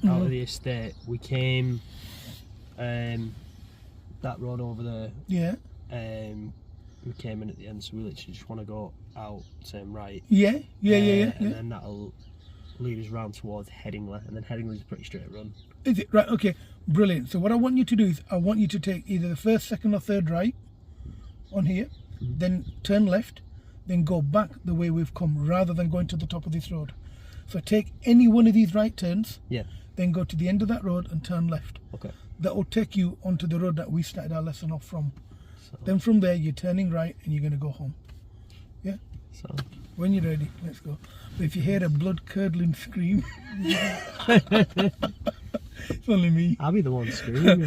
out of the estate. We came that road over there. Yeah. We came in at the end, so we literally just want to go out, turn right. Yeah. And then that'll lead us round towards Headingley, and then Headingley's a pretty straight run. Is it? Right, okay. Brilliant. So what I want you to do is I want you to take either the first, second or third right on here, then turn left, then go back the way we've come rather than going to the top of this road. So take any one of these right turns, then go to the end of that road and turn left. Okay. That will take you onto the road that we started our lesson off from. So, then from there you're turning right and you're going to go home. Yeah? So when you're ready, let's go. But if you hear a blood-curdling scream, it's only me. I'll be the one screaming.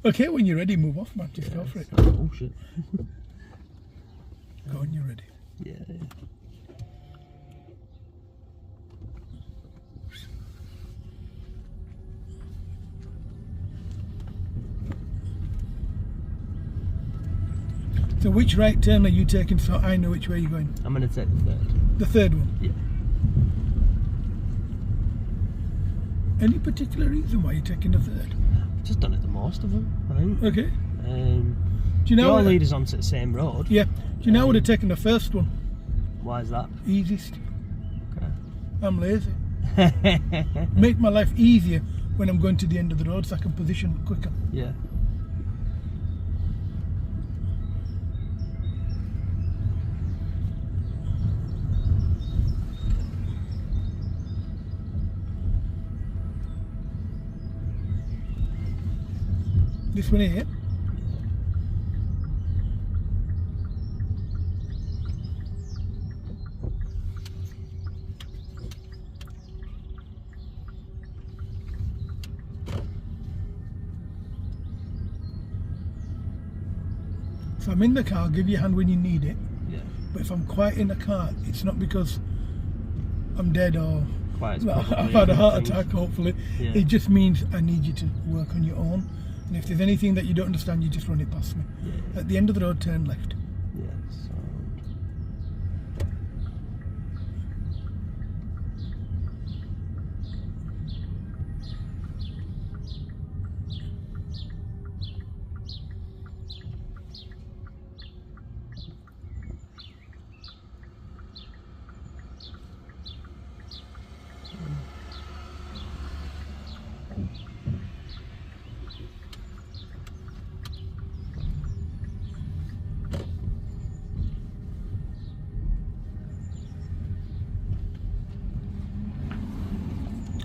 Okay, when you're ready, move off, man. Just go for it. Oh shit. Go when you're ready. Yeah. So which right turn are you taking so I know which way you're going? I'm going to take the third. The third one? Yeah. Any particular reason why you're taking the third? I've just done it the most of them, I think. Okay. Do you know all lead us onto the same road? Yeah. Do you know I would have taken the first one? Why is that? Easiest. Okay. I'm lazy. Make my life easier when I'm going to the end of the road so I can position quicker. Yeah. This one here. So I'm in the car, I'll give you a hand when you need it. Yeah. But if I'm quiet in the car, it's not because I'm dead or I've had a heart attack, hopefully. Yeah. It just means I need you to work on your own. And if there's anything that you don't understand, you just run it past me. Yeah. At the end of the road, turn left. Yeah, so...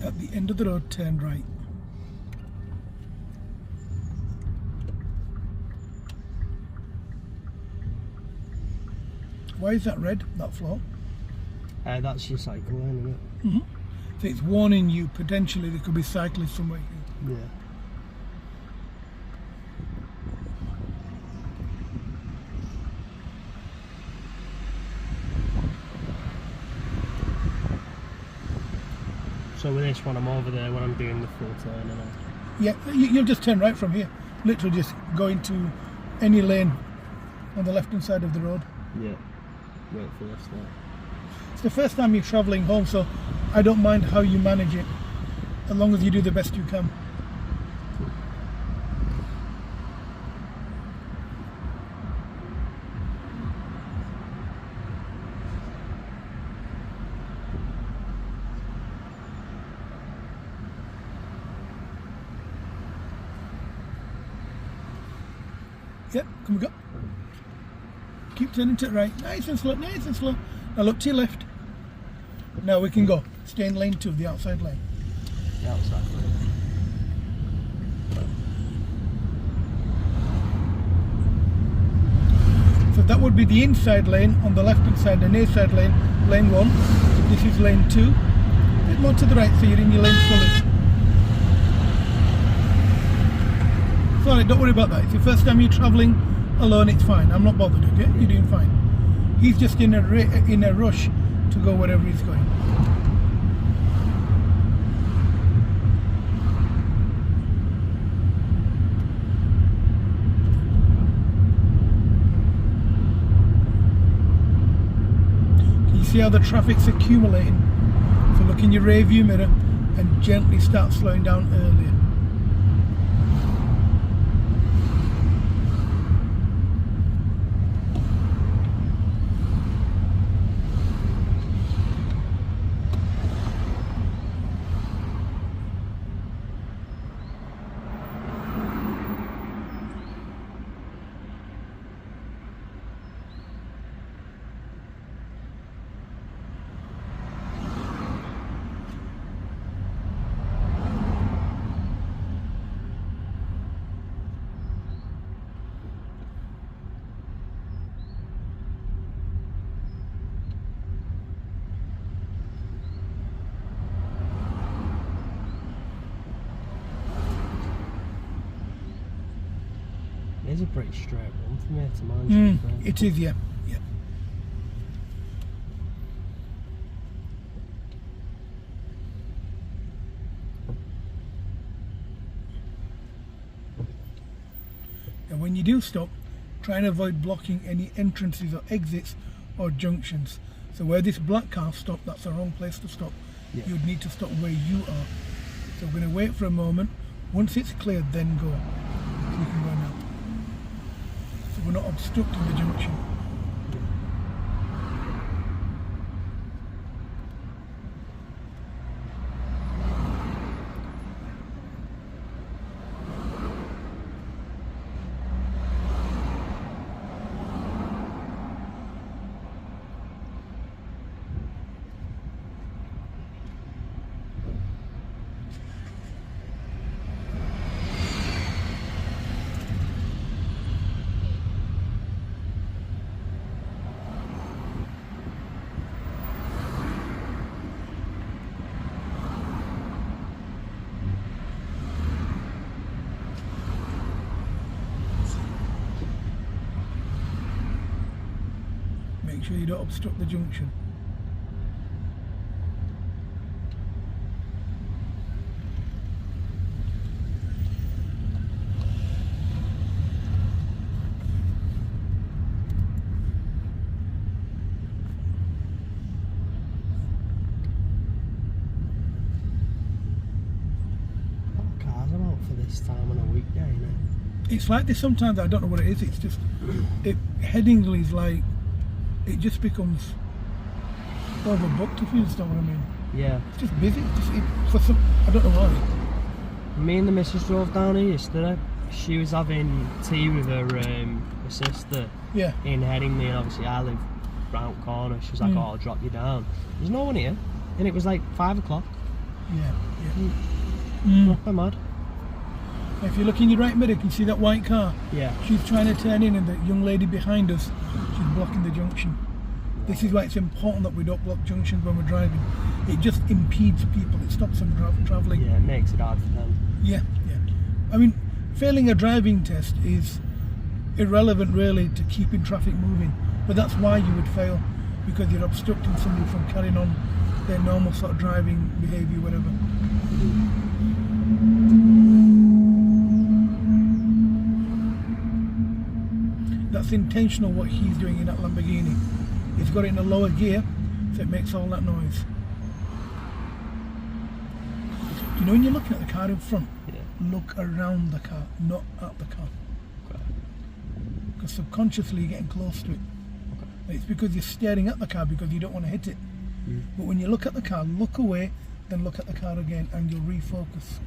At the end of the road, turn right. Why is that red, that floor? that's your cycle lane, isn't it? So it's warning you potentially there could be cyclists somewhere here. Yeah. So with this one, I'm over there when I'm doing the full turn, and Yeah, you'll just turn right from here. Literally just go into any lane on the left-hand side of the road. yeah, wait for this now. It's the first time you're travelling home, so I don't mind how you manage it, as long as you do the best you can. Yep, come we go. Keep turning to the right, nice and slow, nice and slow. Now look to your left. Now we can go. Stay in lane 2, the outside lane. The outside lane. So that would be the inside lane on the left hand side, the near side lane, lane 1. This is lane 2. A bit more to the right so you're in your lane fully. Sorry, don't worry about that. It's the first time you're travelling alone, it's fine. I'm not bothered, okay? You're doing fine. He's just in a rush to go wherever he's going. Can you see how the traffic's accumulating? So look in your rear view mirror and gently start slowing down earlier. It is a pretty straight run from here to Manchester. It is, yeah. Yeah. And when you do stop, try and avoid blocking any entrances or exits or junctions. So where this black car stopped, that's the wrong place to stop. Yeah. You'd need to stop where you are. So we're going to wait for a moment. Once it's cleared, then go. So you can go now. So we're not obstructing the junction. Make sure you don't obstruct the junction. What cars are out for this time on a weekday, innit? It's like this sometimes, I don't know what it is, it's just, Headingley's like, it just becomes overbooked if you understand what I mean. Yeah. It's just busy, for some, I don't know why. Me and the missus drove down here yesterday. She was having tea with her sister Yeah. in Headingley, and obviously I live round the corner. She was like, oh, I'll drop you down. There's no one here. And it was like 5 o'clock. Yeah. Proper mad. If you look in your right mirror, you can see that white car. Yeah. She's trying to turn in, and the young lady behind us, she's blocking the junction. This is why it's important that we don't block junctions when we're driving. It just impedes people. It stops them travelling. Yeah, it makes it hard for them. Yeah, yeah. I mean, failing a driving test is irrelevant really to keeping traffic moving. But that's why you would fail, because you're obstructing somebody from carrying on their normal sort of driving behaviour, whatever. That's intentional what he's doing in that Lamborghini. He's got it in a lower gear, so it makes all that noise. Do you know when you're looking at the car in front, look around the car, not at the car. Okay. Because subconsciously you're getting close to it. Okay. It's because you're staring at the car because you don't want to hit it. But when you look at the car, look away, then look at the car again, and you'll refocus.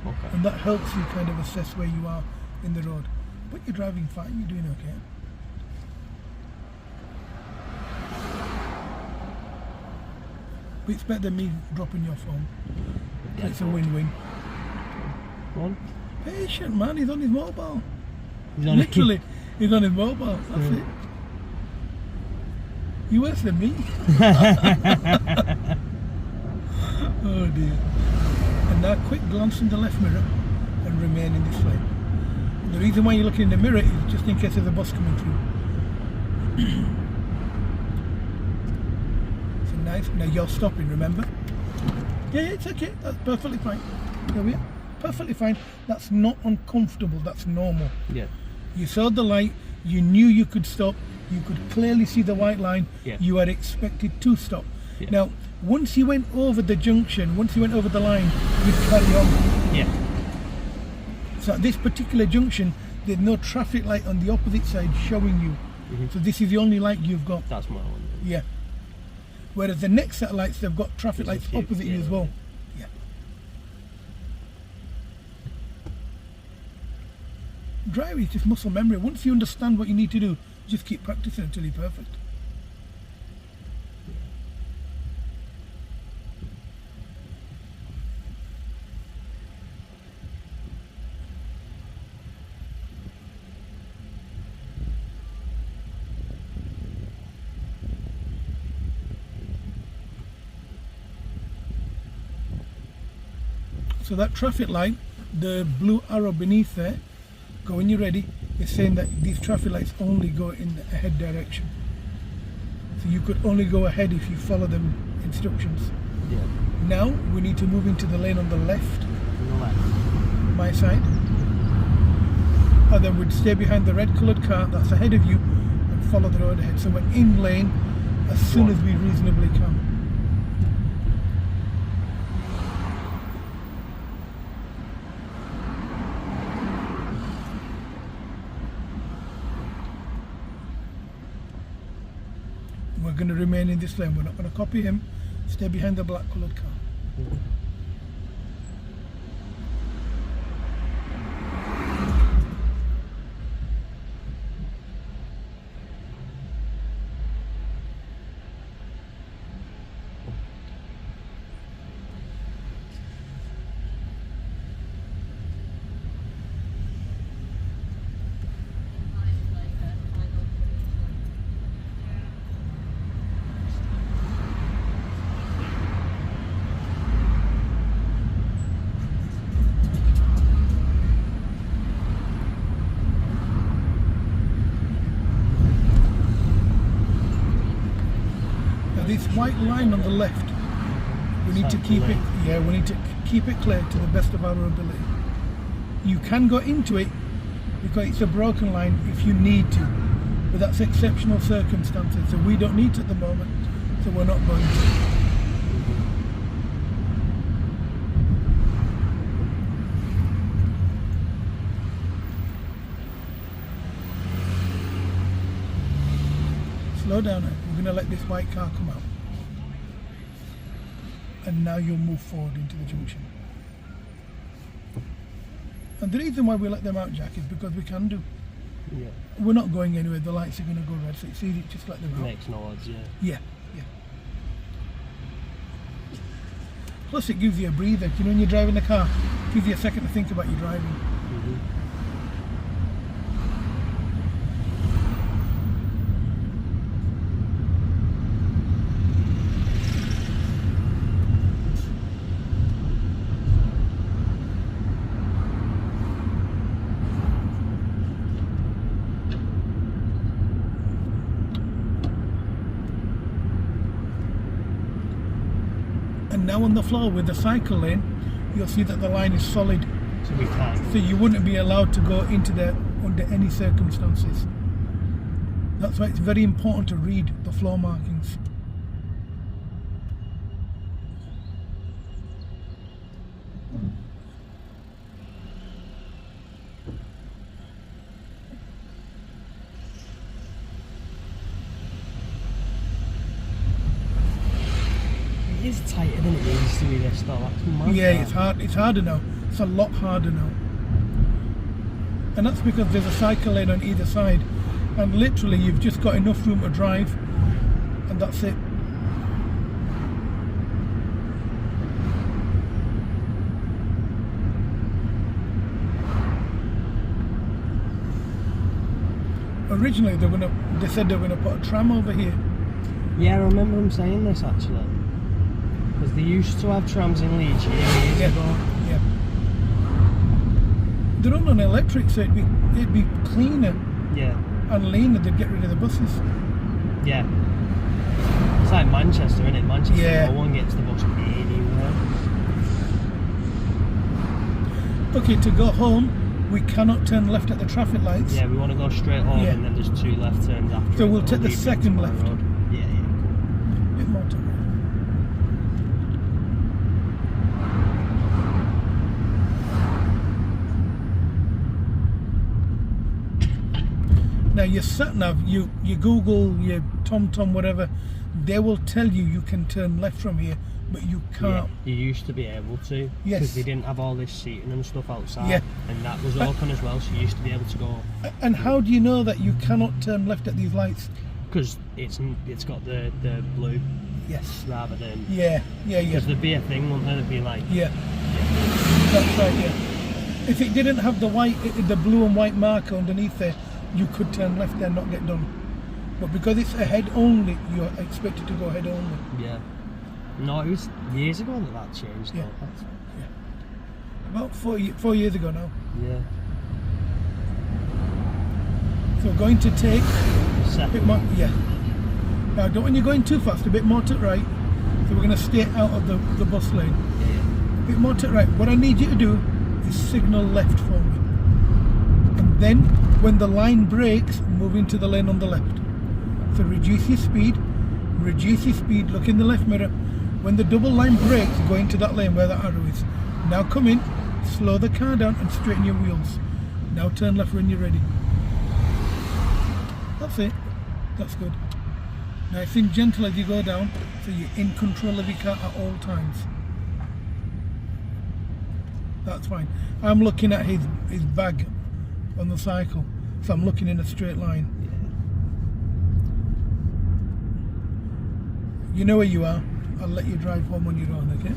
Okay. And that helps you kind of assess where you are in the road. But you're driving fine, you're doing okay. But it's better than me dropping your phone. It's a win-win. Go on. Patient man, he's on his mobile. He's on Literally, he's on his mobile, that's it. You worse than me. Oh dear. And now quick glance in the left mirror and remain in this lane. The reason why you're looking in the mirror is just in case there's a bus coming through. So nice. Now you're stopping, remember? Yeah, it's okay. That's perfectly fine. There we are. Perfectly fine. That's not uncomfortable. That's normal. Yeah. You saw the light. You knew you could stop. You could clearly see the white line. Yeah. You had expected to stop. Yeah. Now, Once you went over the junction, once you went over the line, you'd carry on. Yeah. So at this particular junction, there's no traffic light on the opposite side showing you. So this is the only light you've got. That's what I wondered. Yeah. Whereas the next set of lights, they've got traffic There's a lights few, opposite you yeah. as well. Yeah. Driving is just muscle memory. Once you understand what you need to do, just keep practicing until you're perfect. So that traffic light, the blue arrow beneath there, go when you're ready, is saying that these traffic lights only go in the ahead direction. So you could only go ahead if you follow them instructions. Yeah. Now we need to move into the lane on the left, On the left. my side. And then we'd stay behind the red coloured car that's ahead of you and follow the road ahead. So we're in lane as soon as we reasonably can. We're going to remain in this lane. We're not going to copy him. Stay behind the black coloured car. This white line on the left, we need to keep it. Yeah, we need to keep it clear to the best of our ability. You can go into it because it's a broken line if you need to, but that's exceptional circumstances. So we don't need it at the moment, so we're not going to. Slow down now. We're going to let this white car come out. And now you'll move forward into the junction. And the reason why we let them out, Jack, is because we can do. Yeah. We're not going anywhere. The lights are going to go red, so it's easy. Just let them out. Makes no odds, yeah. Yeah, yeah. Plus it gives you a breather. You know when you're driving the car, it gives you a second to think about your driving. And now on the floor with the cycle lane, you'll see that the line is solid. So we can't. So you wouldn't be allowed to go into there under any circumstances. That's why it's very important to read the floor markings. It is tighter than it needs to be this though, that's mad. Yeah, that. it's hard. It's harder now. It's a lot harder now. And that's because there's a cycle lane on either side. And literally you've just got enough room to drive. And that's it. Originally they said they were gonna put a tram over here. Yeah, I remember them saying this actually. Because they used to have trams in Leeds years ago. Yeah. They're all on electric, so it'd be cleaner Yeah. and leaner. They'd get rid of the buses. Yeah. It's like Manchester, isn't it? Manchester, Yeah. no one gets the bus anywhere. Okay, to go home, we cannot turn left at the traffic lights. Yeah, we want to go straight home Yeah. and then there's 2 left turns after. So it we'll that'll take the lead you second to my left. road. Yeah, yeah. Bit more to Now your sat nav, you Google, your TomTom, whatever, they will tell you can turn left from here, but you can't. You used to be able to, Yes. because they didn't have all this seating and stuff outside, Yeah. and that was open as well, so you used to be able to go, And how do you know that you cannot turn left at these lights? because it's got the blue Yes. rather than, Yeah. because there'd be a thing, wouldn't there? There'd be like, Yeah. That's right. Yeah. If it didn't have the blue and white marker underneath there, you could turn left there and not get done. But because it's ahead only, you're expected to go ahead only. yeah. No, it was years ago that changed. Yeah. Though. That's, About 4 years ago now. yeah. So we're going to take a bit Second. more. Yeah. Now, don't when you're going too fast, a bit more to the right. So we're going to stay out of the bus lane. Yeah. A bit more to the right. What I need you to do is signal left for me. And then when the line breaks, move into the lane on the left. So reduce your speed, look in the left mirror. When the double line breaks, go into that lane where the arrow is. Now come in, slow the car down and straighten your wheels. Now turn left when you're ready. That's it. That's good. Nice and gentle as you go down, so you're in control of your car at all times. That's fine. I'm looking at his bag on the cycle, so I'm looking in a straight line. You know where you are. I'll let you drive home on your own, okay?